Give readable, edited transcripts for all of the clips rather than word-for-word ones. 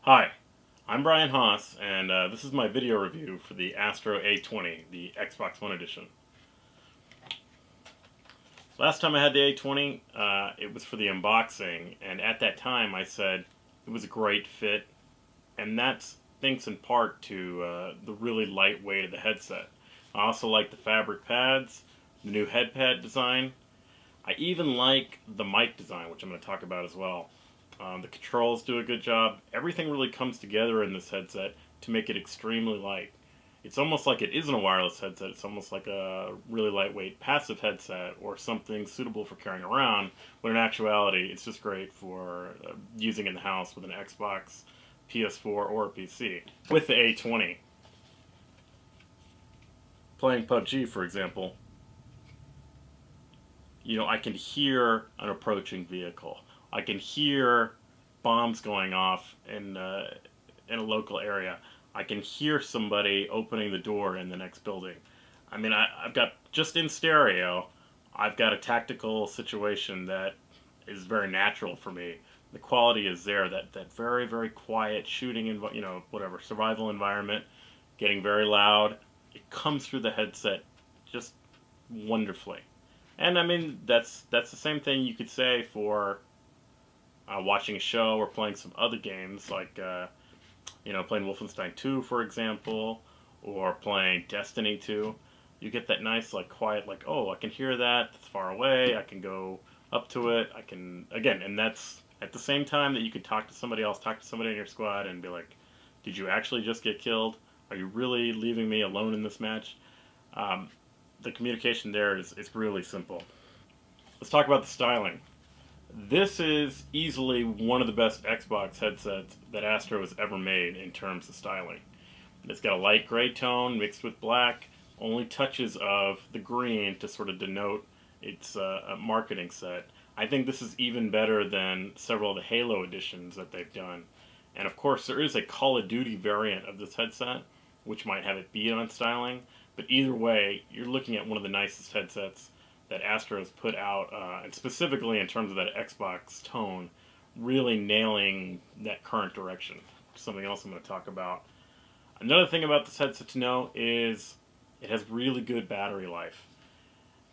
Hi, I'm Brian Haas, and this is my video review for the ASTRO A20, the Xbox One Edition. Last time I had the A20, it was for the unboxing, and at that time I said it was a great fit, and that's thanks in part to the really light weight of the headset. I also like the fabric pads, the new head pad design. I even like the mic design, which I'm going to talk about as well. The controls do a good job. Everything really comes together in this headset to make it extremely light. It's almost like it isn't a wireless headset. It's almost like a really lightweight passive headset or something suitable for carrying around, when in actuality it's just great for using in the house with an Xbox, PS4, or a PC. With the A20, playing PUBG for example, I can hear an approaching vehicle. I can hear bombs going off in a local area. I can hear somebody opening the door in the next building. I mean, I've got, just in stereo, I've got a tactical situation that is very natural for me. The quality is there, that very, very quiet shooting, whatever, survival environment, getting very loud. It comes through the headset just wonderfully. And I mean, that's the same thing you could say for watching a show or playing some other games, like playing Wolfenstein 2, for example, or playing Destiny 2. You get that nice, quiet, oh, I can hear that. It's far away. I can go up to it. I can, again, and that's at the same time that you could talk to somebody else, talk to somebody in your squad, and be like, did you actually just get killed? Are you really leaving me alone in this match? The communication there is really simple. Let's talk about the styling. This is easily one of the best Xbox headsets that Astro has ever made in terms of styling. It's got a light gray tone mixed with black, only touches of the green to sort of denote its marketing set. I think this is even better than several of the Halo editions that they've done. And of course, there is a Call of Duty variant of this headset, which might have it beat on styling. But either way, you're looking at one of the nicest headsets that Astro has put out, and specifically in terms of that Xbox tone, really nailing that current direction. Something else I'm going to talk about. Another thing about this headset to know is it has really good battery life.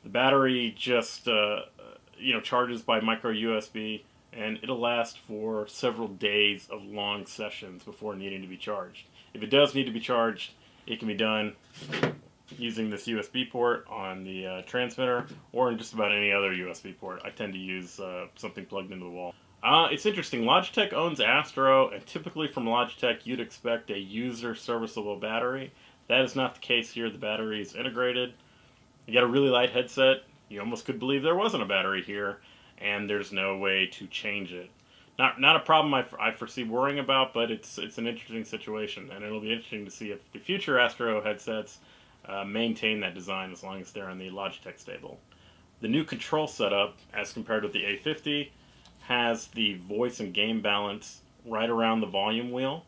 The battery just charges by micro USB, and it'll last for several days of long sessions before needing to be charged. If it does need to be charged, it can be done using this USB port on the transmitter, or in just about any other USB port. I tend to use something plugged into the wall. It's interesting. Logitech owns Astro, and typically from Logitech you'd expect a user serviceable battery. That is not the case here. The battery is integrated. You got a really light headset. You almost could believe there wasn't a battery here, and there's no way to change it. Not a problem I foresee worrying about, but it's an interesting situation, and it'll be interesting to see if the future Astro headsets maintain that design as long as they're in the Logitech stable. The new control setup, as compared with the A50, has the voice and game balance right around the volume wheel,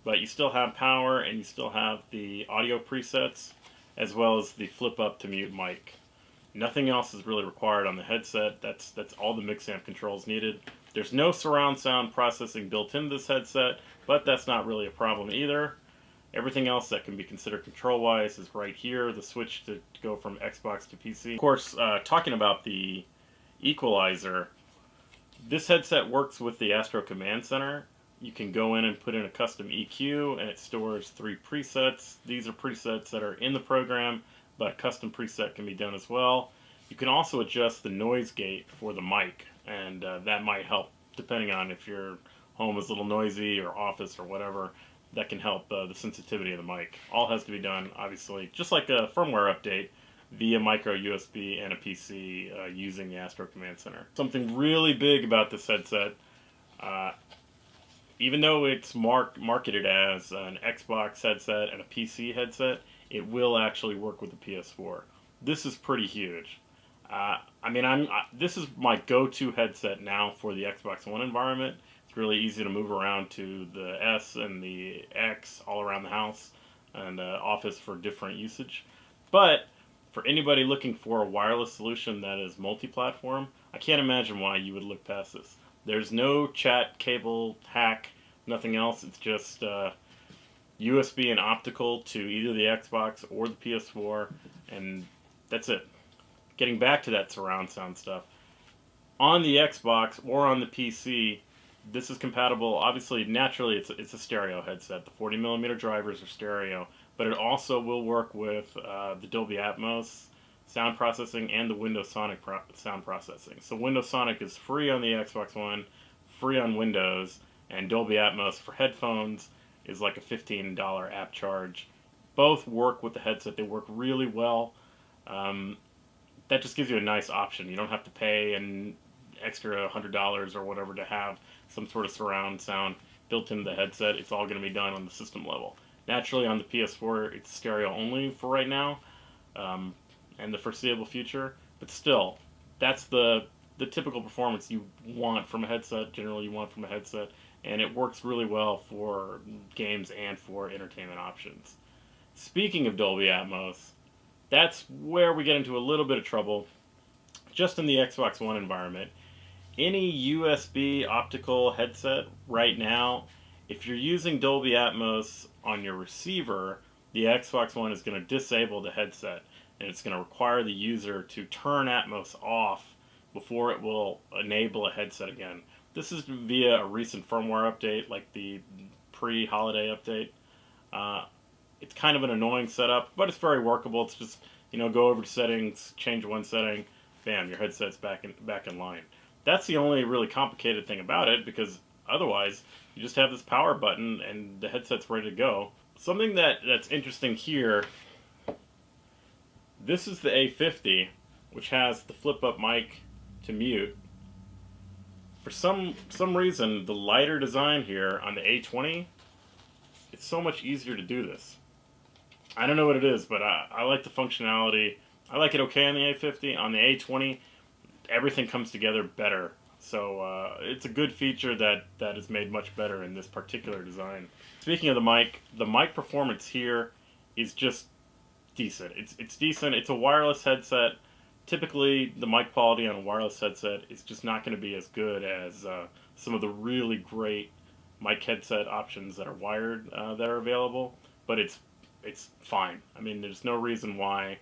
but you still have power and you still have the audio presets, as well as the flip up to mute mic. Nothing else is really required on the headset. That's all the mix amp controls needed. There's no surround sound processing built into this headset, but that's not really a problem either. Everything else that can be considered control-wise is right here, the switch to go from Xbox to PC. Of course, talking about the equalizer, this headset works with the Astro Command Center. You can go in and put in a custom EQ, and it stores 3 presets. These are presets that are in the program, but a custom preset can be done as well. You can also adjust the noise gate for the mic, and that might help, depending on if your home is a little noisy or office or whatever. That can help the sensitivity of the mic. All has to be done, obviously, just like a firmware update, via micro USB and a PC using the Astro Command Center. Something really big about this headset, even though it's marketed as an Xbox headset and a PC headset, it will actually work with the PS4. This is pretty huge. This is my go-to headset now for the Xbox One environment. Really easy to move around to the S and the X all around the house, and office for different usage. But for anybody looking for a wireless solution that is multi-platform, I can't imagine why you would look past this. There's no chat cable hack Nothing else. It's just USB and optical to either the Xbox or the PS4, and that's it. Getting back to that surround sound stuff, on the Xbox or on the PC, this is compatible. Obviously, naturally, it's a stereo headset. The 40mm drivers are stereo, but it also will work with the Dolby Atmos sound processing and the Windows Sonic sound processing. So Windows Sonic is free on the Xbox One, free on Windows, and Dolby Atmos for headphones is like a $15 app charge. Both work with the headset. They work really well. That just gives you a nice option. You don't have to pay an extra $100 or whatever to have some sort of surround sound built into the headset. It's all going to be done on the system level. Naturally, on the PS4, it's stereo only for right now, and the foreseeable future. But still, that's the typical performance you want from a headset. Generally, you want from a headset, and it works really well for games and for entertainment options. Speaking of Dolby Atmos, that's where we get into a little bit of trouble. Just in the Xbox One environment, any USB optical headset right now, if you're using Dolby Atmos on your receiver, the Xbox One is going to disable the headset, and it's going to require the user to turn Atmos off before it will enable a headset again. This is via a recent firmware update, like the pre-holiday update. It's kind of an annoying setup, but it's very workable. It's just, go over to settings, change one setting, bam, your headset's back in line. That's the only really complicated thing about it, because otherwise you just have this power button and the headset's ready to go. Something that's interesting here, this is the A50, which has the flip-up mic to mute. For some reason, the lighter design here on the A20, it's so much easier to do this. I don't know what it is, but I like the functionality. I like it okay on the A50. On the A20, everything comes together better. So it's a good feature that is made much better in this particular design. Speaking of the mic performance here is just decent. It's decent. It's a wireless headset. Typically, the mic quality on a wireless headset is just not going to be as good as some of the really great mic headset options that are wired that are available. But it's fine. I mean, there's no reason why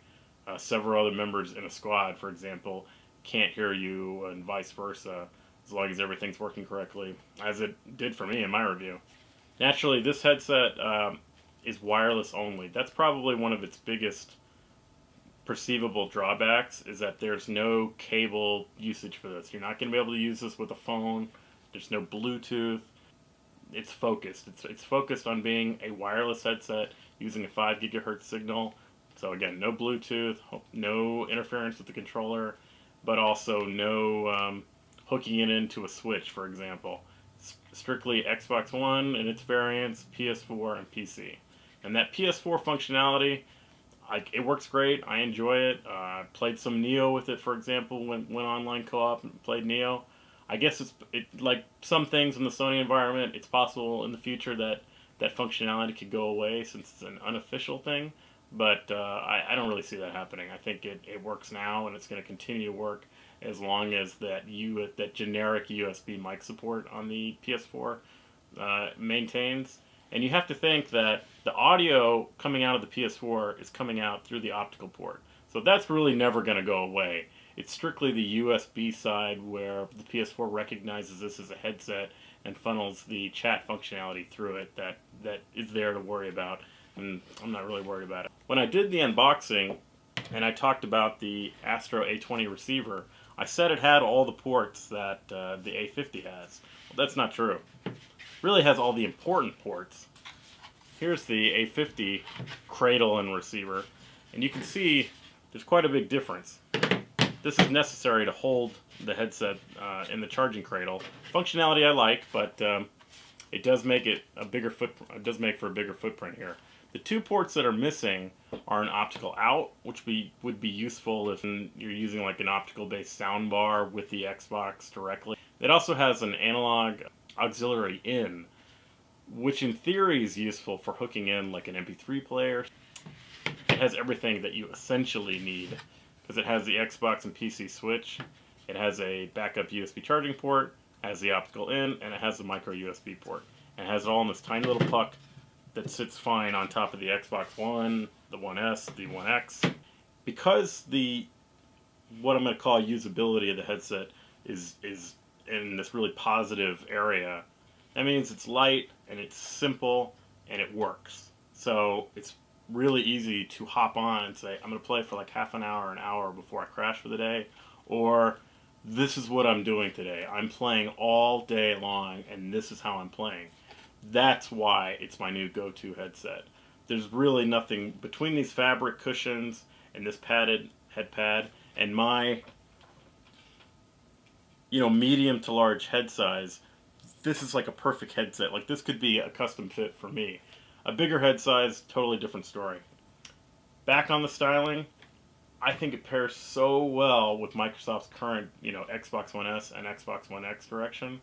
several other members in a squad, for example, can't hear you, and vice versa, as long as everything's working correctly, as it did for me in my review. Naturally, this headset is wireless only. That's probably one of its biggest perceivable drawbacks, is that there's no cable usage for this. You're not going to be able to use this with a phone. There's no Bluetooth. It's focused. It's focused on being a wireless headset using a 5 gigahertz signal. So again, no Bluetooth, no interference with the controller, but also no hooking it into a switch, for example. Strictly Xbox One and its variants, PS4 and PC. And that PS4 functionality, it works great. I enjoy it. I played some Neo with it, for example, went online co-op and played Neo. I guess it's like some things in the Sony environment, it's possible in the future that functionality could go away since it's an unofficial thing. But I don't really see that happening. I think it works now, and it's going to continue to work as long as that generic USB mic support on the PS4 maintains. And you have to think that the audio coming out of the PS4 is coming out through the optical port. So that's really never going to go away. It's strictly the USB side where the PS4 recognizes this as a headset and funnels the chat functionality through it that is there to worry about. And I'm not really worried about it. When I did the unboxing and I talked about the ASTRO A20 receiver, I said it had all the ports that the A50 has. Well, that's not true. It really has all the important ports. Here's the A50 cradle and receiver, and you can see there's quite a big difference. This is necessary to hold the headset in the charging cradle. Functionality I like, but it does make it a bigger footprint. It does make for a bigger footprint here. The two ports that are missing are an optical out, which would be useful if you're using like an optical-based soundbar with the Xbox directly. It also has an analog auxiliary in, which in theory is useful for hooking in like an MP3 player. It has everything that you essentially need, because it has the Xbox and PC switch, it has a backup USB charging port, has the optical in, and it has the micro USB port. and has it all in this tiny little puck that sits fine on top of the Xbox One, the One S, the One X. Because the what I'm going to call usability of the headset is in this really positive area, that means it's light and it's simple and it works. So it's really easy to hop on and say, I'm going to play for like half an hour before I crash for the day, or this is what I'm doing today. I'm playing all day long and this is how I'm playing. That's why it's my new go-to headset. There's really nothing between these fabric cushions and this padded head pad and my medium to large head size. This is like a perfect headset. Like, this could be a custom fit for me. A bigger head size, totally different story. Back on the styling, I think it pairs so well with Microsoft's current, Xbox One S and Xbox One X direction.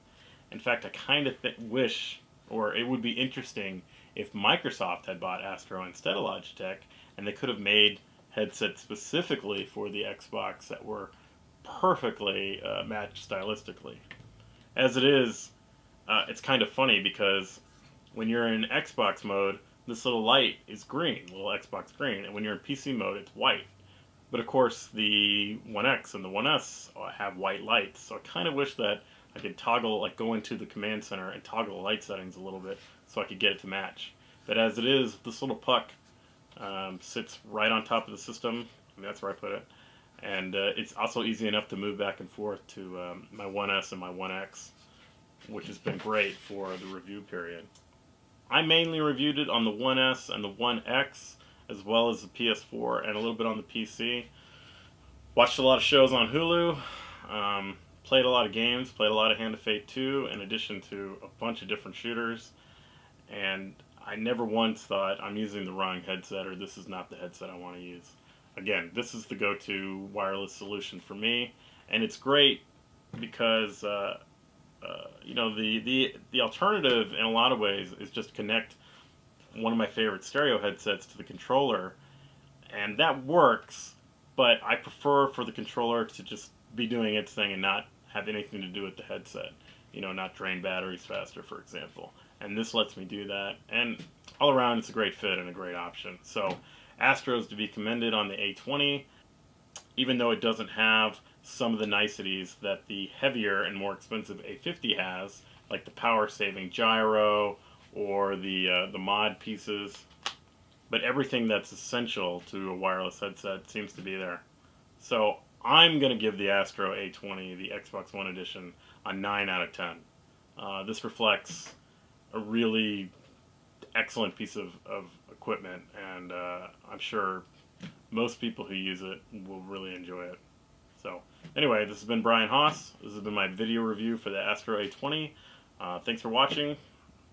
In fact, I kind of wish, or it would be interesting if Microsoft had bought Astro instead of Logitech, and they could have made headsets specifically for the Xbox that were perfectly matched stylistically. As it is, it's kind of funny because when you're in Xbox mode, this little light is green, little Xbox green, and when you're in PC mode, it's white. But of course, the One X and the One S have white lights, so I kind of wish that I could toggle, like go into the command center and toggle the light settings a little bit so I could get it to match. But as it is, this little puck sits right on top of the system. I mean, that's where I put it. And it's also easy enough to move back and forth to my One S and my One X, which has been great for the review period. I mainly reviewed it on the One S and the One X, as well as the PS4 and a little bit on the PC. Watched a lot of shows on Hulu, played a lot of games, played a lot of Hand of Fate 2, in addition to a bunch of different shooters, and I never once thought I'm using the wrong headset or this is not the headset I want to use. Again, this is the go-to wireless solution for me, and it's great because the alternative in a lot of ways is just connect one of my favorite stereo headsets to the controller, and that works, but I prefer for the controller to just be doing its thing and not have anything to do with the headset. Not drain batteries faster, for example. And this lets me do that, and all around it's a great fit and a great option. So Astro's to be commended on the A20, even though it doesn't have some of the niceties that the heavier and more expensive A50 has, like the power-saving gyro or the mod pieces. But everything that's essential to a wireless headset seems to be there. So I'm going to give the Astro A20, the Xbox One Edition, a 9 out of 10. This reflects a really excellent piece of equipment, and I'm sure most people who use it will really enjoy it. So anyway, this has been Brian Haas. This has been my video review for the Astro A20. Thanks for watching.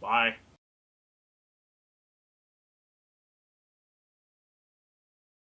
Bye.